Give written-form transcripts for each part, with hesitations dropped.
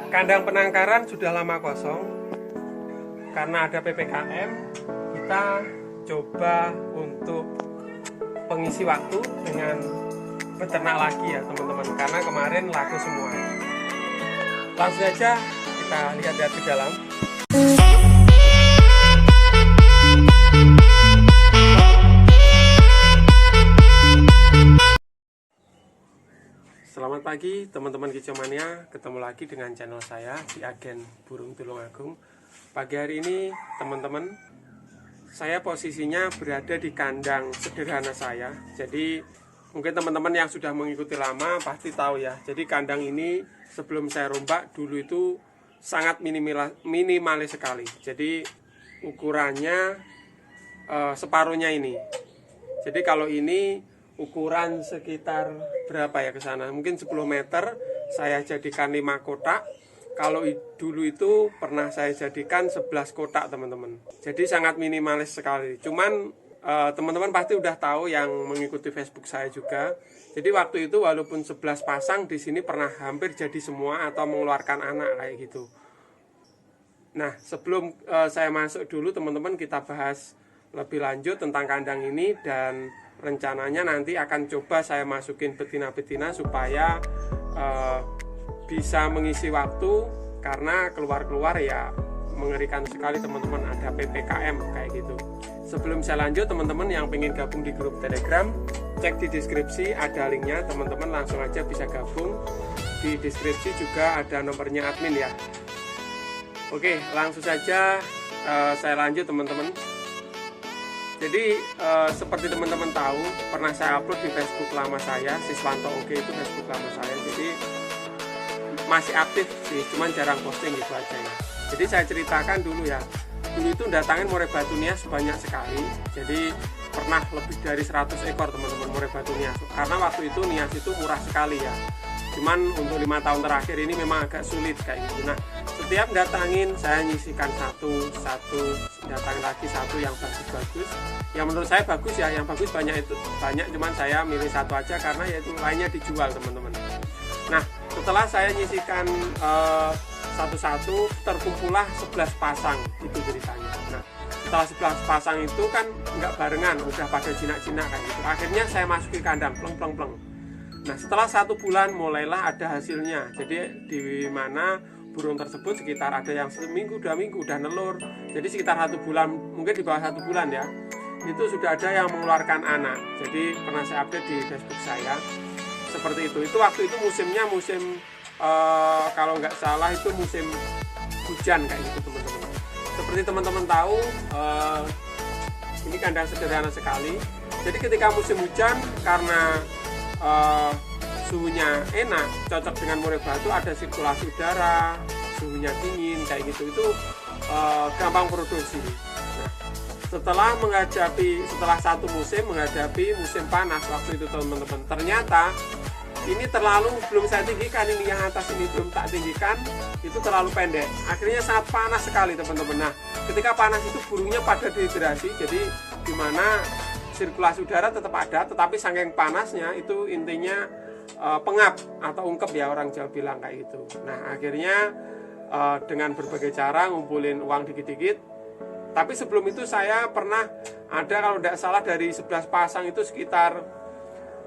Kandang penangkaran sudah lama kosong karena ada PPKM. Kita coba untuk pengisi waktu dengan beternak lagi ya teman-teman, karena kemarin laku semua. Langsung saja kita lihat di dalam. Selamat pagi teman-teman Kicomania, ketemu lagi dengan channel saya di Agen Burung Tulungagung. Pagi hari ini teman-teman, saya posisinya berada di kandang sederhana saya. Jadi mungkin teman-teman yang sudah mengikuti lama pasti tahu ya. Jadi kandang ini sebelum saya rombak dulu itu sangat minimalis sekali. Jadi ukurannya separuhnya ini. Jadi kalau ini ukuran sekitar berapa ya ke sana? Mungkin 10 meter, saya jadikan 5 kotak. Kalau dulu itu pernah saya jadikan 11 kotak, teman-teman. Jadi sangat minimalis sekali. Cuman teman-teman pasti udah tahu yang mengikuti Facebook saya juga. Jadi waktu itu walaupun 11 pasang di sini pernah hampir jadi semua atau mengeluarkan anak kayak gitu. Nah, sebelum saya masuk dulu teman-teman, kita bahas lebih lanjut tentang kandang ini, dan rencananya nanti akan coba saya masukin betina-betina supaya bisa mengisi waktu, karena keluar-keluar ya mengerikan sekali teman-teman, ada PPKM kayak gitu. Sebelum saya lanjut teman-teman yang pengen gabung di grup Telegram, cek di deskripsi ada linknya, teman-teman langsung aja bisa gabung. Di deskripsi juga ada nomornya admin ya. Oke, langsung saja saya lanjut teman-teman. Jadi seperti teman-teman tahu, pernah saya upload di Facebook lama saya, Siswanto Oke, itu Facebook lama saya. Jadi masih aktif sih, cuman jarang posting gitu aja ya. Jadi saya ceritakan dulu ya, dulu itu datangin murai batu nias banyak sekali. Jadi pernah lebih dari 100 ekor teman-teman murai batu nias. Karena waktu itu nias itu murah sekali ya. Cuman untuk 5 tahun terakhir ini memang agak sulit kayak gitu. Nah, setiap datangin saya nyisikan satu, datangin lagi satu yang bagus-bagus. Yang menurut saya bagus ya, yang bagus banyak, cuman saya milih satu aja karena yaitu lainnya dijual teman-teman. Nah, setelah saya nyisikan satu-satu, terkumpullah 11 pasang itu ceritanya. Nah, setelah 11 pasang itu kan nggak barengan, udah pada jinak-jinak kayak gitu. Akhirnya saya masukin kandang, pleng. Nah, setelah 1 bulan mulailah ada hasilnya. Jadi di mana burung tersebut sekitar ada yang seminggu, 2 minggu udah nelur. Jadi sekitar 1 bulan, mungkin di bawah 1 bulan ya, itu sudah ada yang mengeluarkan anak. Jadi pernah saya update di Facebook saya seperti itu. Itu waktu itu musimnya musim kalau nggak salah itu musim hujan kayak gitu teman-teman. Seperti teman-teman tahu, ini kandang sederhana sekali. Jadi ketika musim hujan, karena suhunya enak, cocok dengan murai batu, ada sirkulasi udara, suhunya dingin kayak gitu, itu gampang produksi. Nah, setelah satu musim menghadapi musim panas waktu itu teman-teman, ternyata ini belum saya tinggikan, ini yang atas ini belum tak tinggikan, itu terlalu pendek. Akhirnya sangat panas sekali teman-teman. Nah, ketika panas itu burungnya pada dehidrasi, jadi dimana sirkulasi udara tetap ada, tetapi saking panasnya itu intinya pengap atau ungkep ya, orang Jawa bilang kayak gitu. Nah, akhirnya dengan berbagai cara ngumpulin uang dikit-dikit. Tapi sebelum itu saya pernah ada, kalau tidak salah dari 11 pasang itu sekitar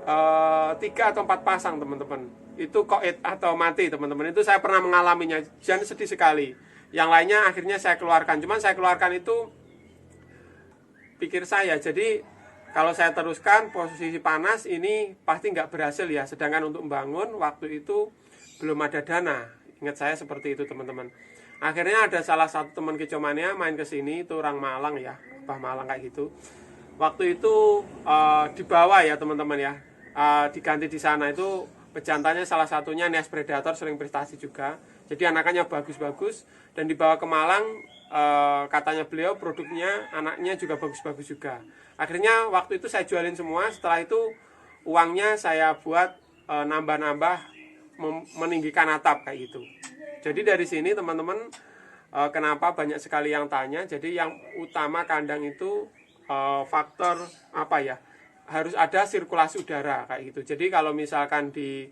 3 atau 4 pasang teman-teman. Itu koit atau mati teman-teman. Itu saya pernah mengalaminya, dan sedih sekali. Yang lainnya akhirnya saya keluarkan. Cuman saya keluarkan itu pikir saya, jadi kalau saya teruskan posisi panas ini pasti nggak berhasil ya. Sedangkan untuk membangun waktu itu belum ada dana. Ingat saya seperti itu teman-teman. Akhirnya ada salah satu teman Kicomania main ke sini, itu orang Malang ya, Bah Malang kayak gitu. Waktu itu dibawa ya teman-teman ya, diganti di sana itu pejantannya salah satunya Nias Predator, sering prestasi juga. Jadi anakannya bagus-bagus, dan dibawa ke Malang. Katanya beliau produknya anaknya juga bagus-bagus juga. Akhirnya waktu itu saya jualin semua. Setelah itu uangnya saya buat nambah-nambah, meninggikan atap kayak gitu. Jadi dari sini teman-teman, kenapa banyak sekali yang tanya. Jadi yang utama kandang itu faktor apa ya, harus ada sirkulasi udara kayak gitu. Jadi kalau misalkan di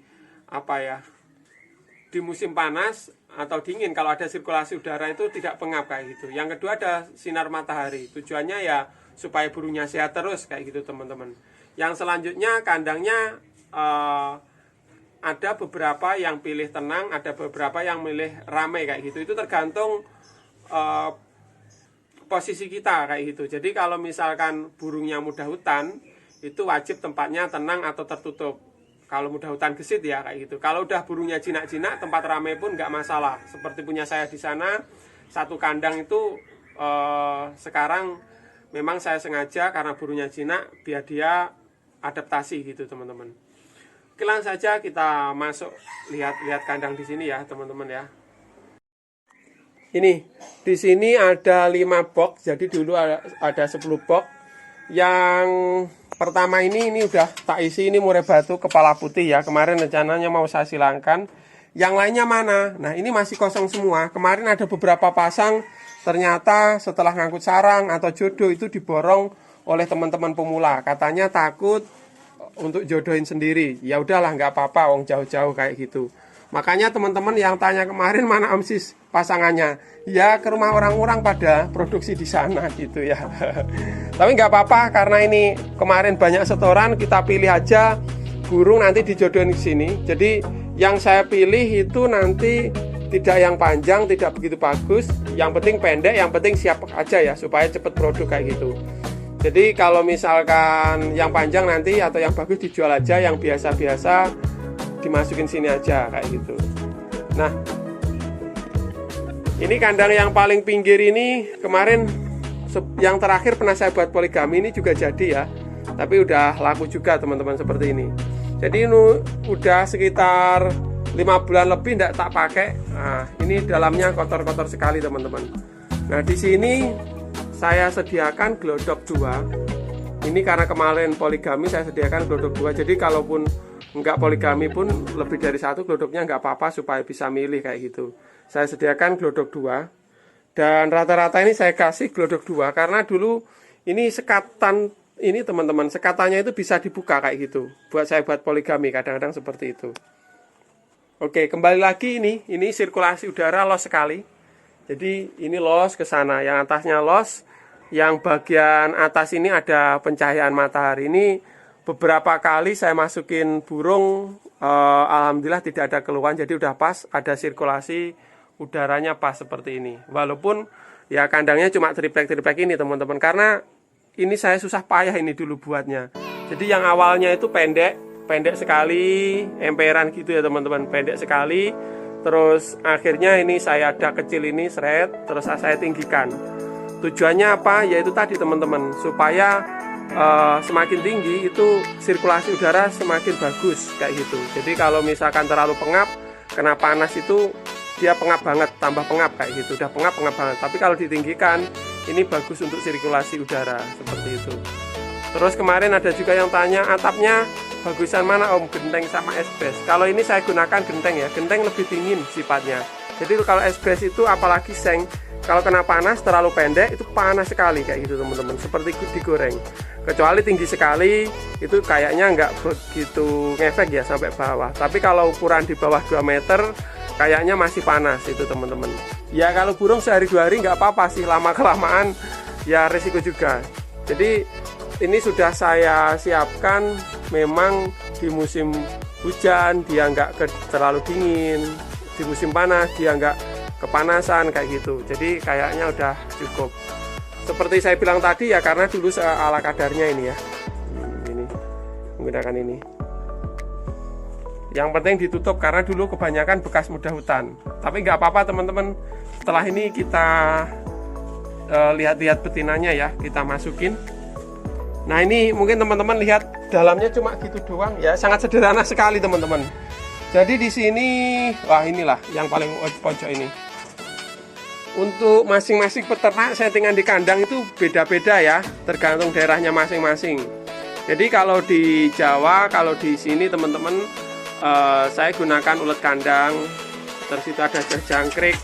musim panas atau dingin. Kalau ada sirkulasi udara itu tidak pengap kayak gitu. Yang kedua ada sinar matahari. Tujuannya ya supaya burungnya sehat terus kayak gitu teman-teman. Yang selanjutnya kandangnya ada beberapa yang pilih tenang, ada beberapa yang milih ramai kayak gitu. Itu tergantung posisi kita kayak gitu. Jadi kalau misalkan burungnya mudah hutan, itu wajib tempatnya tenang atau tertutup. Kalau mudah hutan gesit ya kayak gitu. Kalau udah burungnya jinak-jinak, tempat ramai pun nggak masalah. Seperti punya saya di sana, satu kandang itu sekarang memang saya sengaja karena burungnya jinak biar dia adaptasi gitu teman-teman. Oke, langsung saja kita masuk lihat kandang di sini ya teman-teman ya. Ini di sini ada 5 box. Jadi dulu ada 10 box. Yang pertama ini udah tak isi, ini murai batu kepala putih ya. Kemarin rencananya mau saya silangkan. Yang lainnya mana? Nah, ini masih kosong semua. Kemarin ada beberapa pasang, ternyata setelah ngangkut sarang atau jodoh itu diborong oleh teman-teman pemula. Katanya takut untuk jodohin sendiri. Ya udahlah, nggak apa-apa, wong jauh-jauh kayak gitu. Makanya teman-teman yang tanya kemarin mana Om Sis pasangannya, ya ke rumah orang-orang pada produksi di sana gitu ya. Tapi nggak apa-apa karena ini kemarin banyak setoran, kita pilih aja burung nanti dijodohin di sini. Jadi yang saya pilih itu nanti tidak yang panjang, tidak begitu bagus, yang penting pendek, yang penting siap aja ya supaya cepet produk kayak gitu. Jadi kalau misalkan yang panjang nanti atau yang bagus dijual aja, yang biasa-biasa dimasukin sini aja kayak gitu. Nah, ini kandang yang paling pinggir ini kemarin yang terakhir pernah saya buat poligami, ini juga jadi ya. Tapi udah laku juga teman-teman seperti ini. Jadi ini udah sekitar 5 bulan lebih tidak tak pakai. Nah, ini dalamnya kotor-kotor sekali teman-teman. Nah, di sini saya sediakan glodok 2. Ini karena kemarin poligami saya sediakan glodok 2. Jadi kalaupun enggak poligami pun lebih dari 1 glodoknya enggak apa-apa supaya bisa milih kayak gitu. Saya sediakan glodok 2. Dan rata-rata ini saya kasih glodok 2 karena dulu ini sekatan ini teman-teman, sekatannya itu bisa dibuka kayak gitu. Buat saya buat poligami kadang-kadang seperti itu. Oke, kembali lagi ini sirkulasi udara los sekali. Jadi ini los ke sana, yang atasnya los, yang bagian atas ini ada pencahayaan matahari. Ini beberapa kali saya masukin burung, alhamdulillah tidak ada keluhan, jadi udah pas, ada sirkulasi udaranya pas seperti ini. Walaupun ya kandangnya cuma triplek ini teman-teman, karena ini saya susah payah ini dulu buatnya. Jadi yang awalnya itu pendek sekali, emperan gitu ya teman-teman, pendek sekali. Terus akhirnya ini saya ada kecil ini seret, terus saya tinggikan. Tujuannya apa? Yaitu tadi teman-teman, supaya semakin tinggi itu sirkulasi udara semakin bagus kayak gitu. Jadi kalau misalkan terlalu pengap, kena panas itu dia pengap banget, tambah pengap kayak gitu. Udah pengap banget. Tapi kalau ditinggikan, ini bagus untuk sirkulasi udara seperti itu. Terus kemarin ada juga yang tanya atapnya bagusan mana Om, genteng sama esbres. Kalau ini saya gunakan genteng ya, genteng lebih dingin sifatnya. Jadi kalau esbres itu apalagi seng, kalau kena panas terlalu pendek itu panas sekali kayak gitu teman-teman, seperti digoreng. Kecuali tinggi sekali itu kayaknya nggak begitu ngefek ya sampai bawah. Tapi kalau ukuran di bawah 2 meter kayaknya masih panas itu teman-teman. Ya kalau burung sehari 2 hari nggak apa-apa sih, lama kelamaan ya risiko juga. Jadi ini sudah saya siapkan, memang di musim hujan dia nggak terlalu dingin, di musim panas dia nggak kepanasan kayak gitu. Jadi kayaknya udah cukup. Seperti saya bilang tadi ya, karena dulu ala kadarnya ini ya, ini menggunakan ini. Yang penting ditutup karena dulu kebanyakan bekas mudah hutan. Tapi nggak apa-apa teman-teman. Setelah ini kita lihat-lihat betinanya ya, kita masukin. Nah ini mungkin teman-teman lihat dalamnya cuma gitu doang ya, sangat sederhana sekali teman-teman. Jadi di sini, wah inilah yang paling pojok ini. Untuk masing-masing peternak settingan di kandang itu beda-beda ya, tergantung daerahnya masing-masing. Jadi kalau di Jawa, kalau di sini teman-teman, saya gunakan ulet kandang, terus itu ada jangkrik,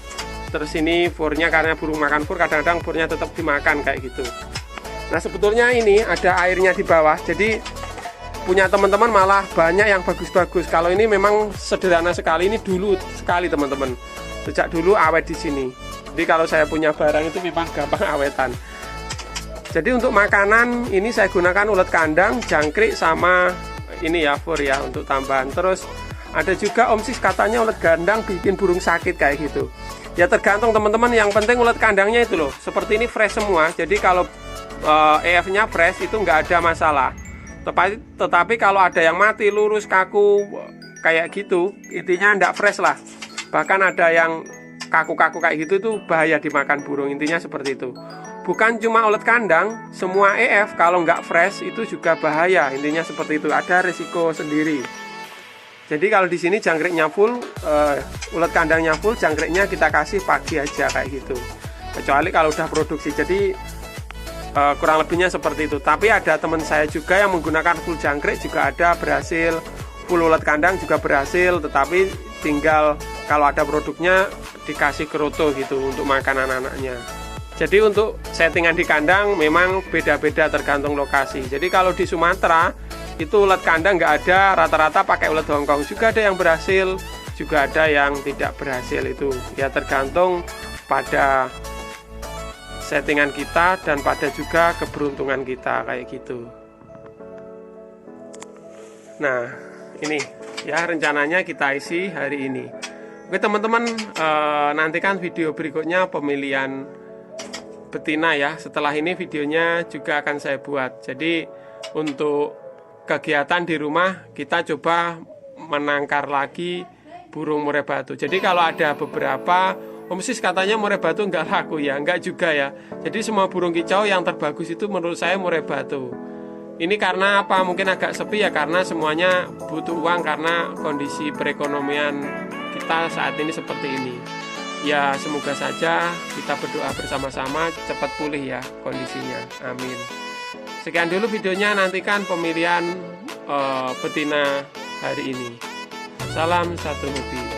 terus ini furnya karena burung makan fur, kadang-kadang furnya tetap dimakan kayak gitu. Nah sebetulnya ini ada airnya di bawah, jadi punya teman-teman malah banyak yang bagus-bagus. Kalau ini memang sederhana sekali, ini dulu sekali teman-teman. Sejak dulu awet di sini. Jadi kalau saya punya barang itu memang gampang awetan. Jadi untuk makanan ini saya gunakan ulet kandang, jangkrik sama ini ya fur ya untuk tambahan. Terus ada juga Om Sis katanya ulet kandang bikin burung sakit kayak gitu. Ya tergantung teman-teman, yang penting ulet kandangnya itu loh. Seperti ini fresh semua. Jadi kalau EF-nya fresh itu nggak ada masalah. Tetapi kalau ada yang mati, lurus, kaku kayak gitu, intinya nggak fresh lah. Bahkan ada yang kaku-kaku kayak gitu itu bahaya dimakan burung. Intinya seperti itu. Bukan cuma ulet kandang, semua EF kalau nggak fresh itu juga bahaya. Intinya seperti itu, ada resiko sendiri. Jadi kalau di sini jangkriknya full, ulet kandangnya full, jangkriknya kita kasih pagi aja kayak gitu. Kecuali kalau udah produksi. Jadi kurang lebihnya seperti itu. Tapi ada teman saya juga yang menggunakan full jangkrik juga ada berhasil, full ulet kandang juga berhasil. Tetapi tinggal kalau ada produknya dikasih keroto gitu untuk makan anak-anaknya. Jadi untuk settingan di kandang memang beda-beda tergantung lokasi. Jadi kalau di Sumatera itu ulet kandang nggak ada, rata-rata pakai ulet Hongkong. Juga ada yang berhasil, juga ada yang tidak berhasil. Itu ya tergantung pada settingan kita dan pada juga keberuntungan kita kayak gitu. Nah ini ya rencananya kita isi hari ini. Oke teman-teman, nantikan video berikutnya pemilihan betina ya. Setelah ini videonya juga akan saya buat. Jadi untuk kegiatan di rumah kita coba menangkar lagi burung murai batu. Jadi kalau ada beberapa, Om Sis katanya murai batu nggak laku ya, nggak juga ya. Jadi semua burung kicau yang terbagus itu menurut saya murai batu. Ini karena apa? Mungkin agak sepi ya, karena semuanya butuh uang karena kondisi perekonomian kita saat ini seperti ini. Ya semoga saja kita berdoa bersama-sama cepat pulih ya kondisinya. Amin. Sekian dulu videonya, nantikan pemilihan betina hari ini. Salam satu hobi.